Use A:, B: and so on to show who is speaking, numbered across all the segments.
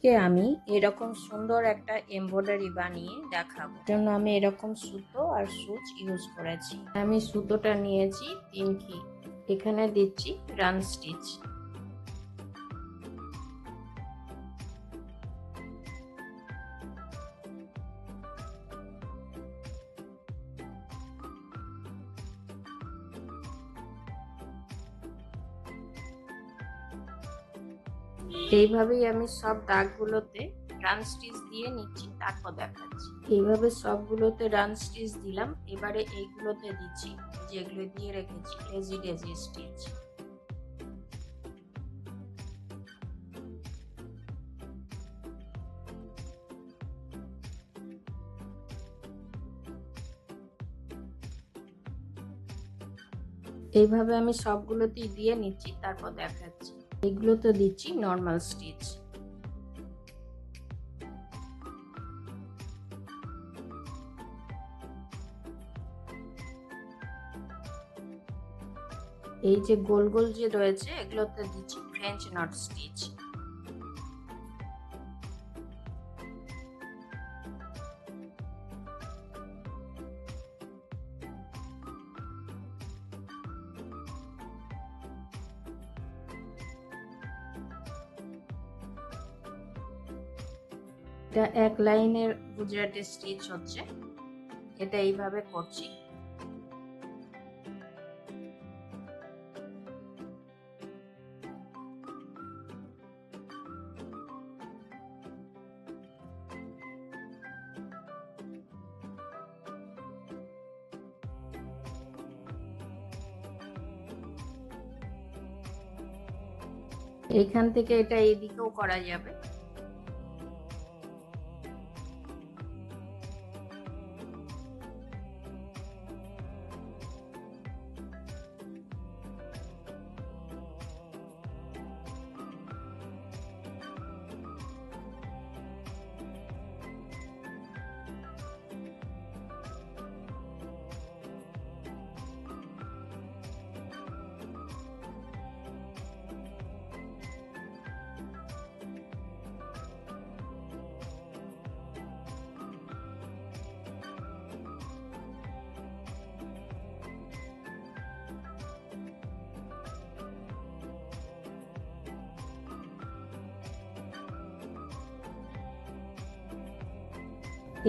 A: আমি এরকম সুন্দর একটা এমব্রয়ডারি বানিয়ে দেখাবো। জন্য আমি এরকম সুতো আর সুচ ইউজ করেছি। আমি সুতোটা নিয়েছি 3 এখানে দিচ্ছি রান স্টিচ। এইভাবেই আমি সব দাগগুলোতে রান স্টিচ দিয়ে নিচ্ছি, তারপর দেখাচ্ছি। এইভাবে সবগুলোতে রান স্টিচ দিলাম। এবারে এইগুলোতে দিচ্ছি, যেগুলো দিয়ে রেখেছি লেজি ডেজি স্টিচ। এইভাবে আমি সবগুলোতেই দিয়ে নিচ্ছি, তারপর দেখাচ্ছি। এগুলোতে দিচ্ছি নর্মাল স্টিচ। এই যে গোল গোল যে রয়েছে এগুলোতে দিচ্ছি ফ্রেঞ্চ নট স্টিচ। এটা এক লাইনের গুজরাটি স্টিচ হচ্ছে, এটা এইভাবে করছি। এইখান থেকে এটা এইদিকেও করা যাবে।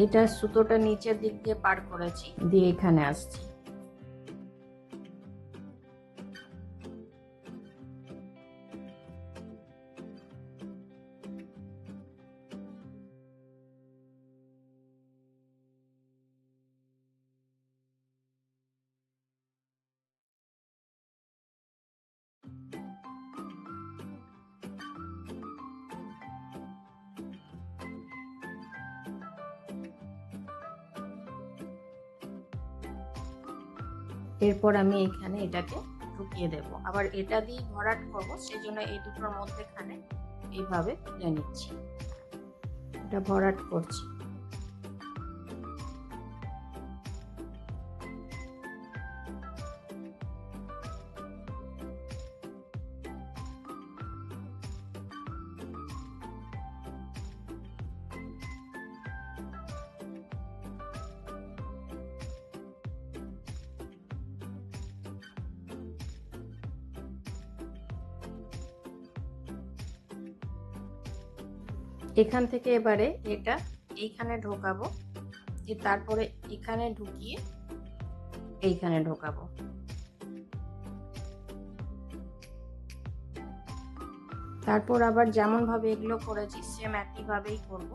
A: এটা সুতোটা নিচের দিক দিয়ে পার করেছি, দিয়ে এখানে আসছি। এরপর আমি এখানে এটাকে ঢুকিয়ে দেব। আবার এটা দিয়ে ভরাট করবো, সেই জন্য এই দুটোর মধ্যেখানে এইভাবে তুলে নিচ্ছি। এটা ভরাট করছি। এখান থেকে এবারে এটা এইখানে ঢোকাবো, তারপরে এখানে ঢুকিয়ে এইখানে ঢোকাবো। তারপর আবার যেমন ভাবে এগুলো করেছি সেম একই ভাবেই করব।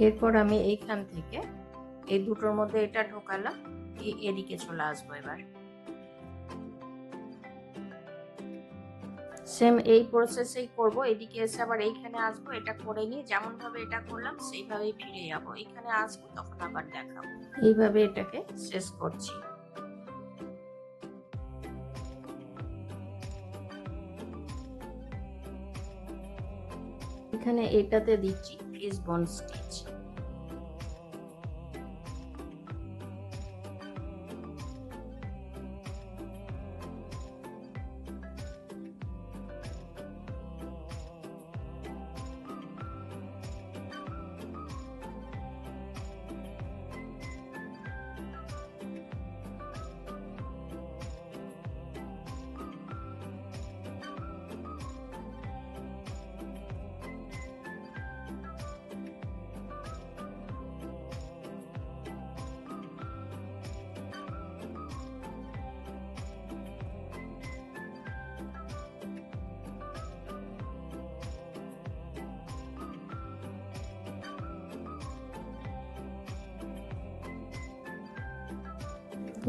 A: এরপর আমি এইখান থেকে এই দুটোর মধ্যে এটা ঢোকালাম, এদিকে চলে আসবো। এবার সেম এই প্রসেসেই করব। এদিকে এসে আবার এইখানে আসবো, এটা করে নিয়ে যেমন ভাবে এটা করলাম সেইভাবেই ফিরে যাবো। এখানে আসবো, তখন আবার দেখাবো। এইভাবে এটাকে শেষ করছি। এখানে এটাতে দিচ্ছি ফিশবোন স্টিচ।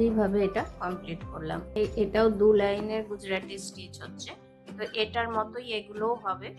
A: এইভাবে এটা কমপ্লিট করলাম। এটাও 2 লাইনের গুজরাটি স্টিচ হচ্ছে, তো এটার মতোই এগুলোও হবে।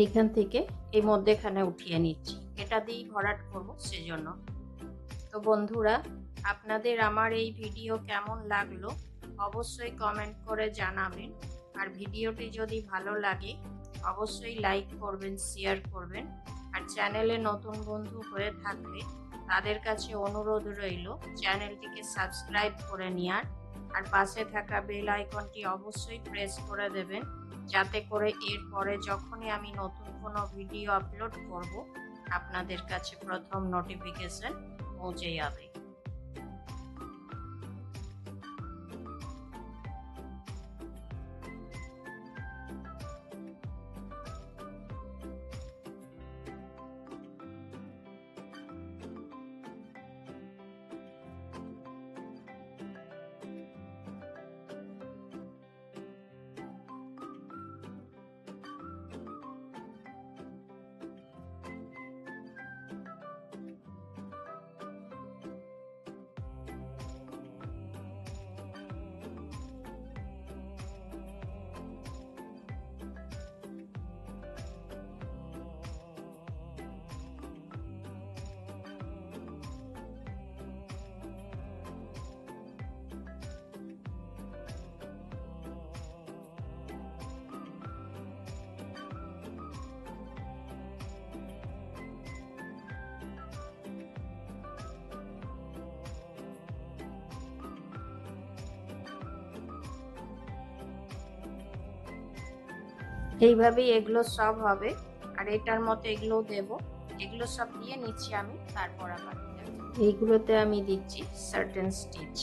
A: এইখান থেকে এই মধ্যেখানে উঠিয়ে নিচ্ছি, এটা দিয়েই ভরাট করব সেজন্য। তো বন্ধুরা, আপনাদের আমার এই ভিডিও কেমন লাগলো অবশ্যই কমেন্ট করে জানাবেন। আর ভিডিওটি যদি ভালো লাগে অবশ্যই লাইক করবেন, শেয়ার করবেন। আর চ্যানেলে নতুন বন্ধু হয়ে থাকলে তাদের কাছে অনুরোধ রইল চ্যানেলটিকে সাবস্ক্রাইব করে নেওয়ার। আর পাশে থাকা বেল আইকনটি অবশ্যই প্রেস করে দেবেন, যাতে করে এরপরে যখনই আমি নতুন কোনো ভিডিও আপলোড করব আপনাদের কাছে প্রথম নোটিফিকেশন পৌঁছে যাবে। এইভাবেই এগুলো সব হবে। আর এটার মতো এগুলো দেব, এগুলো সব দিয়ে নিচ্ছি আমি। তারপর আবার এইগুলোতে আমি দিচ্ছি সার্টেন স্টিচ।